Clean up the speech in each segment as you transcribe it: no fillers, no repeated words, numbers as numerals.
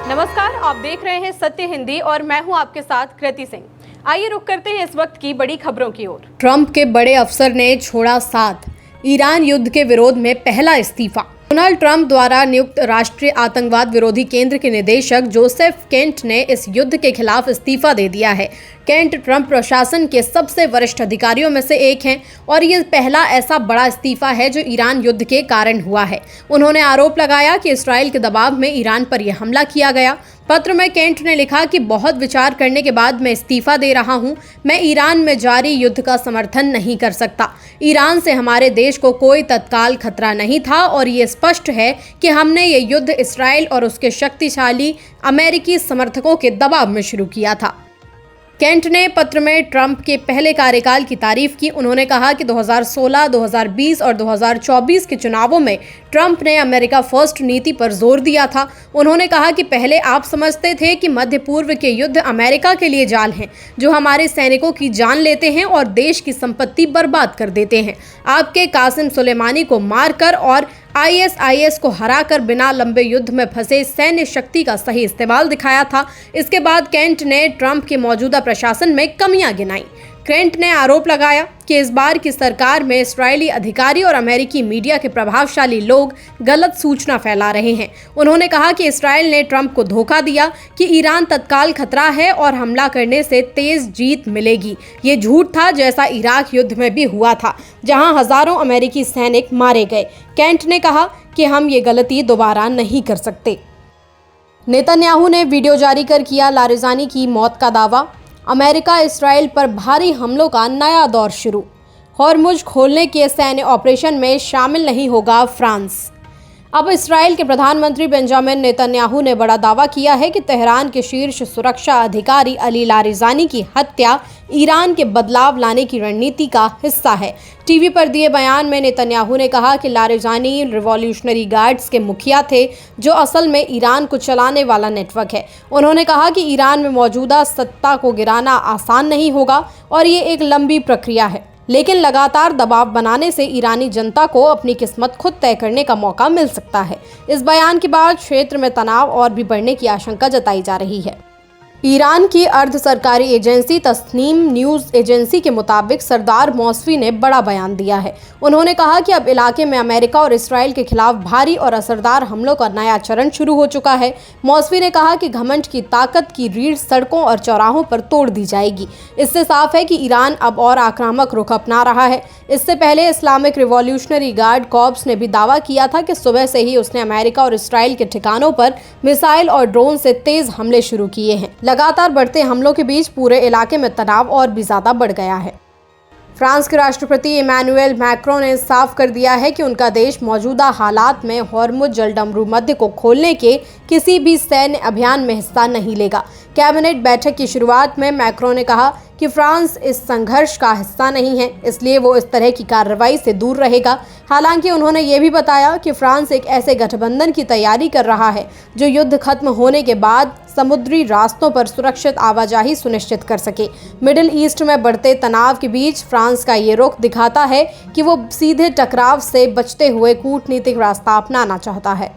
नमस्कार, आप देख रहे हैं सत्य हिंदी और मैं हूं आपके साथ कृति सिंह। आइए रुक करते हैं इस वक्त की बड़ी खबरों की ओर। ट्रंप के बड़े अफसर ने छोड़ा साथ, ईरान युद्ध के विरोध में पहला इस्तीफा। डोनाल्ड ट्रंप द्वारा नियुक्त राष्ट्रीय आतंकवाद विरोधी केंद्र के निदेशक जोसेफ केंट ने इस युद्ध के खिलाफ इस्तीफा दे दिया है। केंट ट्रंप प्रशासन के सबसे वरिष्ठ अधिकारियों में से एक हैं और ये पहला ऐसा बड़ा इस्तीफा है जो ईरान युद्ध के कारण हुआ है। उन्होंने आरोप लगाया कि इस्राएल के दबाव में ईरान पर यह हमला किया गया। पत्र में केंट ने लिखा कि बहुत विचार करने के बाद मैं इस्तीफा दे रहा हूं। मैं ईरान में जारी युद्ध का समर्थन नहीं कर सकता। ईरान से हमारे देश को कोई तत्काल खतरा नहीं था और ये स्पष्ट है कि हमने ये युद्ध इस्राएल और उसके शक्तिशाली अमेरिकी समर्थकों के दबाव में शुरू किया था। केंट ने पत्र में ट्रंप के पहले कार्यकाल की तारीफ की। उन्होंने कहा कि 2016, 2020 और 2024 के चुनावों में ट्रंप ने अमेरिका फर्स्ट नीति पर जोर दिया था। उन्होंने कहा कि पहले आप समझते थे कि मध्य पूर्व के युद्ध अमेरिका के लिए जाल हैं, जो हमारे सैनिकों की जान लेते हैं और देश की संपत्ति बर्बाद कर देते हैं। आपके कासिम सुलेमानी को मारकर और ISIS को हराकर बिना लंबे युद्ध में फंसे सैन्य शक्ति का सही इस्तेमाल दिखाया था। इसके बाद केंट ने ट्रंप के मौजूदा प्रशासन में कमियां गिनाई। केंट ने आरोप लगाया कि इस बार की सरकार में इस्राएली अधिकारी और अमेरिकी मीडिया के प्रभावशाली लोग गलत सूचना फैला रहे हैं। उन्होंने कहा कि इस्राएल ने ट्रंप को धोखा दिया कि ईरान तत्काल खतरा है और हमला करने से तेज जीत मिलेगी। ये झूठ था, जैसा इराक युद्ध में भी हुआ था, जहां हजारों अमेरिकी सैनिक मारे गए। केंट ने कहा कि हम ये गलती दोबारा नहीं कर सकते। नेतन्याहू ने वीडियो जारी कर किया लारिजानी की मौत का दावा। अमेरिका इस्राएल पर भारी हमलों का नया दौर शुरू। हॉर्मुज खोलने के सैन्य ऑपरेशन में शामिल नहीं होगा फ्रांस। अब इस्राएल के प्रधानमंत्री बेंजामिन नेतन्याहू ने बड़ा दावा किया है कि तेहरान के शीर्ष सुरक्षा अधिकारी अली लारिजानी की हत्या ईरान के बदलाव लाने की रणनीति का हिस्सा है। टीवी पर दिए बयान में नेतन्याहू ने कहा कि लारिजानी रिवॉल्यूशनरी गार्ड्स के मुखिया थे, जो असल में ईरान को चलाने वाला नेटवर्क है। उन्होंने कहा कि ईरान में मौजूदा सत्ता को गिराना आसान नहीं होगा और ये एक लंबी प्रक्रिया है, लेकिन लगातार दबाव बनाने से ईरानी जनता को अपनी किस्मत खुद तय करने का मौका मिल सकता है। इस बयान के बाद क्षेत्र में तनाव और भी बढ़ने की आशंका जताई जा रही है। ईरान की अर्ध सरकारी एजेंसी तस्नीम न्यूज़ एजेंसी के मुताबिक सरदार मौसवी ने बड़ा बयान दिया है। उन्होंने कहा कि अब इलाके में अमेरिका और इस्राएल के खिलाफ भारी और असरदार हमलों का नया चरण शुरू हो चुका है। मौसवी ने कहा कि घमंड की ताकत की रीढ़ सड़कों और चौराहों पर तोड़ दी जाएगी। इससे साफ है कि ईरान अब और आक्रामक रुख अपना रहा है। इससे पहले इस्लामिक रिवॉल्यूशनरी गार्ड कॉर्प्स ने भी दावा किया था कि सुबह से ही उसने अमेरिका और इस्राएल के ठिकानों पर मिसाइल और ड्रोन से तेज हमले शुरू किए हैं। लगातार बढ़ते हमलों के बीच पूरे इलाके में तनाव और भी ज्यादा बढ़ गया है। फ्रांस के राष्ट्रपति इमैनुएल मैक्रों ने साफ कर दिया है कि उनका देश मौजूदा हालात में हॉर्मुज जलडमरू मध्य को खोलने के किसी भी सैन्य अभियान में हिस्सा नहीं लेगा। कैबिनेट बैठक की शुरुआत में मैक्रों ने कहा कि फ्रांस इस संघर्ष का हिस्सा नहीं है, इसलिए वो इस तरह की कार्रवाई से दूर रहेगा। हालांकि उन्होंने ये भी बताया कि फ्रांस एक ऐसे गठबंधन की तैयारी कर रहा है जो युद्ध खत्म होने के बाद समुद्री रास्तों पर सुरक्षित आवाजाही सुनिश्चित कर सके। मिडिल ईस्ट में बढ़ते तनाव के बीच फ्रांस का ये रुख दिखाता है कि वो सीधे टकराव से बचते हुए कूटनीतिक रास्ता अपनाना चाहता है।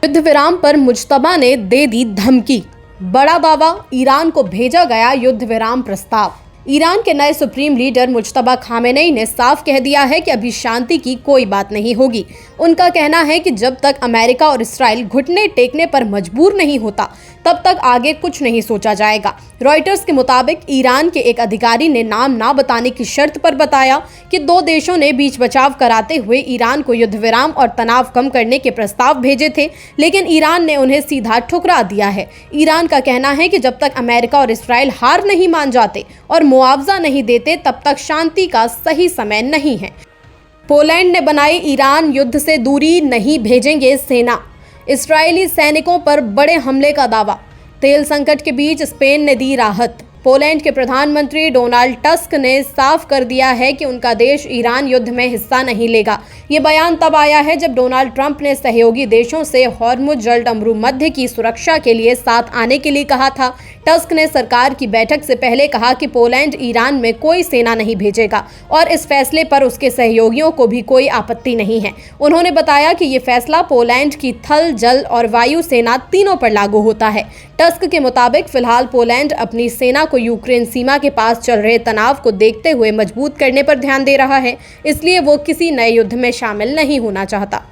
युद्ध विराम पर मुज्तबा ने दे दी धमकी। बड़ा दावा, ईरान को भेजा गया युद्ध विराम प्रस्ताव। ईरान के नए सुप्रीम लीडर मुज्तबा खामेनेई ने साफ कह दिया है कि अभी शांति की कोई बात नहीं होगी। उनका कहना है कि जब तक अमेरिका और इस्राएल घुटने टेकने पर मजबूर नहीं होता, तब तक आगे कुछ नहीं सोचा जाएगा। रॉयटर्स के मुताबिक ईरान के एक अधिकारी ने नाम ना बताने की शर्त पर बताया कि दो देशों ने बीच बचाव कराते हुए ईरान को युद्ध विराम और तनाव कम करने के प्रस्ताव भेजे थे, लेकिन ईरान ने उन्हें सीधा ठुकरा दिया है। ईरान का कहना है कि जब तक अमेरिका और इस्राएल हार नहीं मान जाते और मुआवजा नहीं देते, तब तक शांति का सही समय नहीं है। पोलैंड ने बनाई ईरान युद्ध से दूरी, नहीं भेजेंगे सेना। इस्राएली सैनिकों पर बड़े हमले का दावा। तेल संकट के बीच स्पेन ने दी राहत। पोलैंड के प्रधानमंत्री डोनाल्ड टस्क ने साफ कर दिया है कि उनका देश ईरान युद्ध में हिस्सा नहीं लेगा। ये बयान तब आया है जब डोनाल्ड ट्रंप ने सहयोगी देशों से हॉर्मुज जलडमरू मध्य की सुरक्षा के लिए साथ आने के लिए कहा था। टस्क ने सरकार की बैठक से पहले कहा कि पोलैंड ईरान में कोई सेना नहीं भेजेगा और इस फैसले पर उसके सहयोगियों को भी कोई आपत्ति नहीं है। उन्होंने बताया कि ये फैसला पोलैंड की थल, जल और वायु सेना तीनों पर लागू होता है। टस्क के मुताबिक फिलहाल पोलैंड अपनी सेना को यूक्रेन सीमा के पास चल रहे तनाव को देखते हुए मजबूत करने पर ध्यान दे रहा है, इसलिए वो किसी नए युद्ध में शामिल नहीं होना चाहता।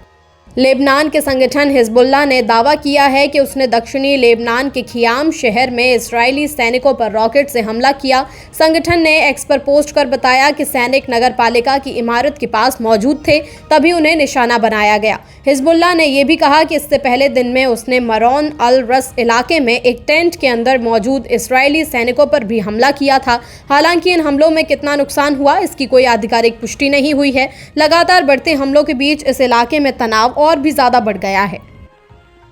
लेबनान के संगठन हिजबुल्लाह ने दावा किया है कि उसने दक्षिणी लेबनान के खियाम शहर में इजरायली सैनिकों पर रॉकेट से हमला किया। संगठन ने एक्स पर पोस्ट कर बताया कि सैनिक नगर पालिका की इमारत के पास मौजूद थे, तभी उन्हें निशाना बनाया गया। हिजबुल्लाह ने यह भी कहा कि इससे पहले दिन में उसने मरौन अल रस इलाके में एक टेंट के अंदर मौजूद इजरायली सैनिकों पर भी हमला किया था। हालांकि इन हमलों में कितना नुकसान हुआ, इसकी कोई आधिकारिक पुष्टि नहीं हुई है। लगातार बढ़ते हमलों के बीच इस इलाके में तनाव और भी ज्यादा बढ़ गया है।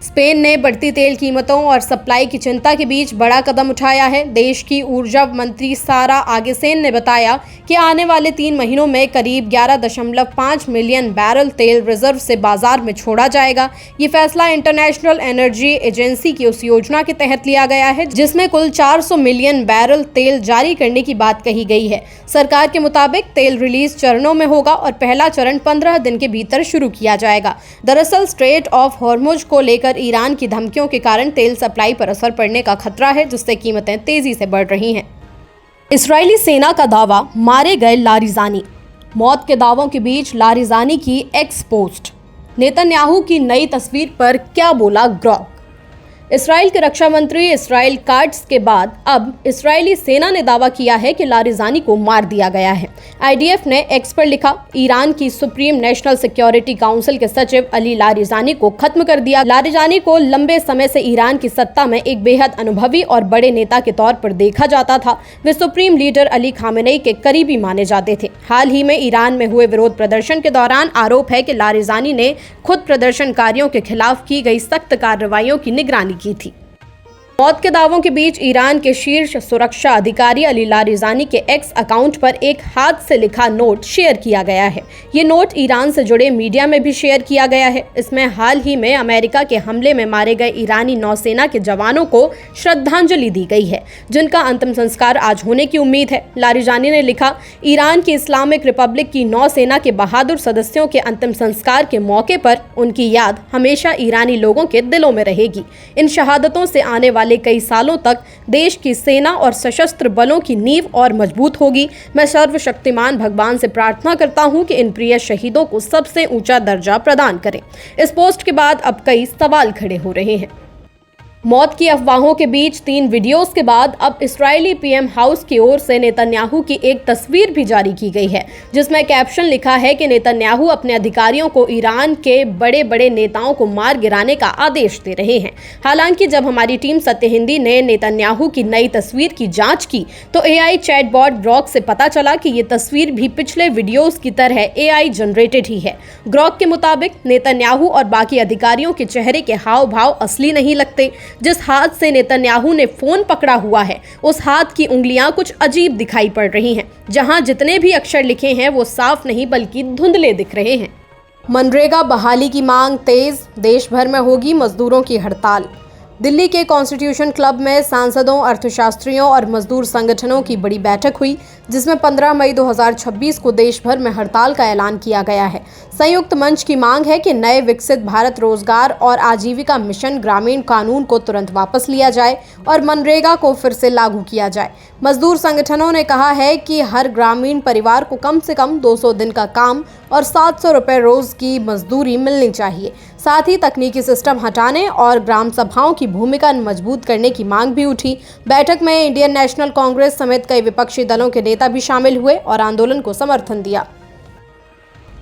स्पेन ने बढ़ती तेल कीमतों और सप्लाई की चिंता के बीच बड़ा कदम उठाया है। देश की ऊर्जा मंत्री सारा आगेसेन ने बताया कि आने वाले 3 महीनों में करीब 11.5 मिलियन बैरल तेल रिजर्व से बाजार में छोड़ा जाएगा। ये फैसला इंटरनेशनल एनर्जी एजेंसी की उस योजना के तहत लिया गया है जिसमें कुल 400 मिलियन बैरल तेल जारी करने की बात कही गई है। सरकार के मुताबिक तेल रिलीज चरणों में होगा और पहला चरण 15 दिन के भीतर शुरू किया जाएगा। दरअसल स्ट्रेट ऑफ हॉर्मुज को लेकर ईरान की धमकियों के कारण तेल सप्लाई पर असर पड़ने का खतरा है, जिससे कीमतें तेजी से बढ़ रही हैं। इजरायली सेना का दावा, मारे गए लारिजानी। मौत के दावों के बीच लारिजानी की एक्स पोस्ट। नेतन्याहू की नई तस्वीर पर क्या बोला ग्रॉक। इसराइल के रक्षा मंत्री इसराइल काट्स के बाद अब इजरायली सेना ने दावा किया है कि लारिजानी को मार दिया गया है। आईडीएफ ने एक्स पर लिखा, ईरान की सुप्रीम नेशनल सिक्योरिटी काउंसिल के सचिव अली लारिजानी को खत्म कर दिया। लारिजानी को लंबे समय से ईरान की सत्ता में एक बेहद अनुभवी और बड़े नेता के तौर पर देखा जाता था। वे सुप्रीम लीडर अली खामेनेई के करीबी माने जाते थे। हाल ही में ईरान में हुए विरोध प्रदर्शन के दौरान आरोप है कि लारिजानी ने खुद प्रदर्शनकारियों के खिलाफ की गई सख्त कार्रवाइयों की निगरानी की थी। मौत के दावों के बीच ईरान के शीर्ष सुरक्षा अधिकारी अली लारिजानी के एक्स अकाउंट पर एक हाथ से लिखा नोट शेयर किया गया है। ये नोट ईरान से जुड़े मीडिया में भी शेयर किया गया है। इसमें हाल ही में अमेरिका के हमले में मारे गए ईरानी नौसेना के जवानों को श्रद्धांजलि दी गई है, जिनका अंतिम संस्कार आज होने की उम्मीद है। लारिजानी ने लिखा, ईरान की इस्लामिक रिपब्लिक की नौसेना के बहादुर सदस्यों के अंतिम संस्कार के मौके पर उनकी याद हमेशा ईरानी लोगों के दिलों में रहेगी। इन शहादतों से आने वाले कई सालों तक देश की सेना और सशस्त्र बलों की नींव और मजबूत होगी। मैं सर्वशक्तिमान भगवान से प्रार्थना करता हूं कि इन प्रिय शहीदों को सबसे ऊंचा दर्जा प्रदान करें। इस पोस्ट के बाद अब कई सवाल खड़े हो रहे हैं। मौत की अफवाहों के बीच 3 वीडियोस के बाद अब इस्राएली पीएम हाउस की ओर से नेतन्याहू की एक तस्वीर भी जारी की गई है, जिसमें कैप्शन लिखा है कि नेतन्याहू अपने अधिकारियों को ईरान के बड़े बड़े नेताओं को मार गिराने का आदेश दे रहे हैं। हालांकि जब हमारी टीम सत्य हिंदी ने नेतन्याहू की नई तस्वीर की जांच की तो एआई चैटबॉट ग्रॉक से पता चला कि ये तस्वीर भी पिछले वीडियोस की तरह एआई जनरेटेड ही है। ग्रॉक के मुताबिक नेतन्याहू और बाकी अधिकारियों के चेहरे के हाव भाव असली नहीं लगते। जिस हाथ से नेतन्याहू ने फोन पकड़ा हुआ है, उस हाथ की उंगलियां कुछ अजीब दिखाई पड़ रही हैं। जहां जितने भी अक्षर लिखे हैं वो साफ नहीं बल्कि धुंधले दिख रहे हैं। मनरेगा बहाली की मांग तेज, देश भर में होगी मजदूरों की हड़ताल। दिल्ली के कॉन्स्टिट्यूशन क्लब में सांसदों, अर्थशास्त्रियों और मजदूर संगठनों की बड़ी बैठक हुई, जिसमें 15 मई 2026 को देश भर में हड़ताल का ऐलान किया गया है। संयुक्त मंच की मांग है कि नए विकसित भारत रोजगार और आजीविका मिशन ग्रामीण कानून को तुरंत वापस लिया जाए और मनरेगा को फिर से लागू किया जाए। मजदूर संगठनों ने कहा है कि हर ग्रामीण परिवार को कम से कम 200 दिन का काम और 700 रुपये रोज की मजदूरी मिलनी चाहिए। साथ ही तकनीकी सिस्टम हटाने और ग्राम सभाओं की भूमिका मजबूत करने की मांग भी उठी। बैठक में इंडियन नेशनल कांग्रेस समेत कई विपक्षी दलों के नेता भी शामिल हुए और आंदोलन को समर्थन दिया।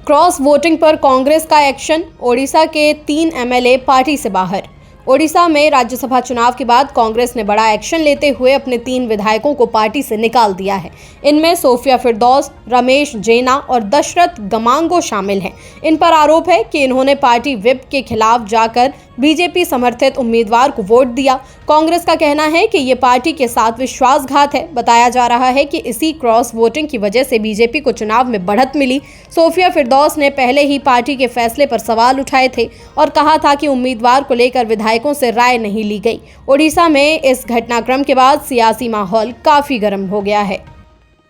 क्रॉस वोटिंग पर कांग्रेस का एक्शन, ओडिशा के 3 एमएलए पार्टी से बाहर। ओडिशा में राज्यसभा चुनाव के बाद कांग्रेस ने बड़ा एक्शन लेते हुए अपने 3 विधायकों को पार्टी से निकाल दिया है। इनमें सोफिया फिरदौस, रमेश जेना और दशरथ गमांगो शामिल हैं। इन पर आरोप है कि इन्होंने पार्टी व्हिप के खिलाफ जाकर बीजेपी समर्थित उम्मीदवार को वोट दिया। कांग्रेस का कहना है कि ये पार्टी के साथ विश्वासघात है। बताया जा रहा है कि इसी क्रॉस वोटिंग की वजह से बीजेपी को चुनाव में बढ़त मिली। सोफिया फिरदौस ने पहले ही पार्टी के फैसले पर सवाल उठाए थे और कहा था कि उम्मीदवार को लेकर विधायकों से राय नहीं ली गई। ओडिशा में इस घटनाक्रम के बाद सियासी माहौल काफी गर्म हो गया है।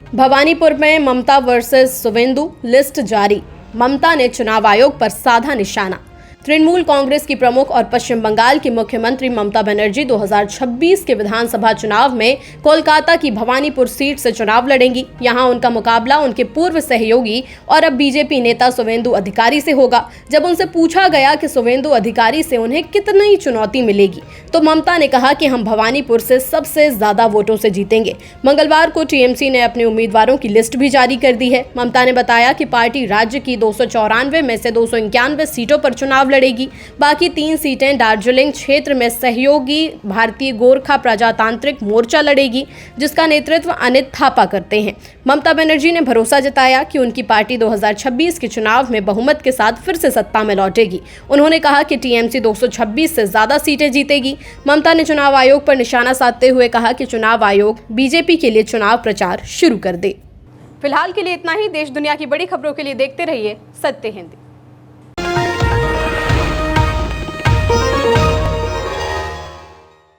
भवानीपुर में ममता वर्सेस सुवेंदु, लिस्ट जारी। ममता ने चुनाव आयोग पर साधा निशाना। तृणमूल कांग्रेस की प्रमुख और पश्चिम बंगाल की मुख्यमंत्री ममता बनर्जी 2026 के विधानसभा चुनाव में कोलकाता की भवानीपुर सीट से चुनाव लड़ेंगी। यहां उनका मुकाबला उनके पूर्व सहयोगी और अब बीजेपी नेता सुवेंदु अधिकारी से होगा। जब उनसे पूछा गया कि सुवेंदु अधिकारी से उन्हें कितनी चुनौती मिलेगी, तो ममता ने कहा कि हम भवानीपुर से सबसे ज्यादा वोटों से जीतेंगे। मंगलवार को टीएमसी ने अपने उम्मीदवारों की लिस्ट भी जारी कर दी है। ममता ने बताया कि पार्टी राज्य की 294 में से 291 सीटों पर चुनाव लड़ेगी। बाकी 3 सीटें दार्जिलिंग क्षेत्र में सहयोगी भारतीय गोरखा प्रजातांत्रिक मोर्चा लड़ेगी, जिसका नेतृत्व अनित थापा करते हैं। ममता बनर्जी ने भरोसा जताया कि उनकी पार्टी 2026 के चुनाव में बहुमत के साथ फिर से सत्ता में लौटेगी। उन्होंने कहा कि टीएमसी 226 से ज्यादा सीटें जीतेगी। ममता ने चुनाव आयोग पर निशाना साधते हुए कहा कि चुनाव आयोग बीजेपी के लिए चुनाव प्रचार शुरू कर दे। फिलहाल के लिए इतना ही। देश दुनिया की बड़ी खबरों के लिए देखते रहिए सत्य हिंदी।